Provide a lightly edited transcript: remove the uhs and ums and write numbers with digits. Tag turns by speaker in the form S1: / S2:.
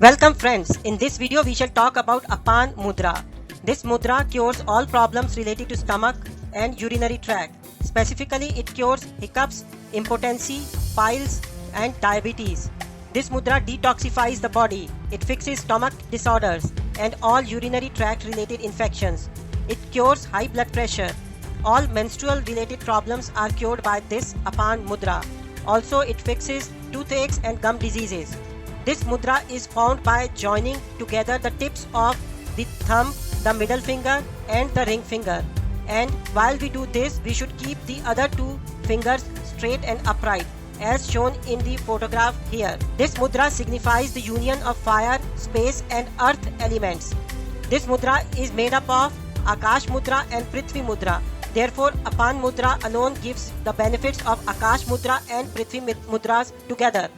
S1: Welcome friends, in this video we shall talk about Apaan Mudra. This mudra cures all problems related to stomach and urinary tract. Specifically, it cures hiccups, impotency, piles and diabetes. This mudra detoxifies the body. It fixes stomach disorders and all urinary tract related infections. It cures high blood pressure. All menstrual related problems are cured by this Apaan Mudra. Also, it fixes toothaches and gum diseases. This mudra is found by joining together the tips of the thumb, the middle finger and the ring finger. And while we do this, we should keep the other two fingers straight and upright as shown in the photograph here. This mudra signifies the union of fire, space and earth elements. This mudra is made up of Akash Mudra and Prithvi Mudra. Therefore, Apaan Mudra alone gives the benefits of Akash Mudra and Prithvi Mudras together.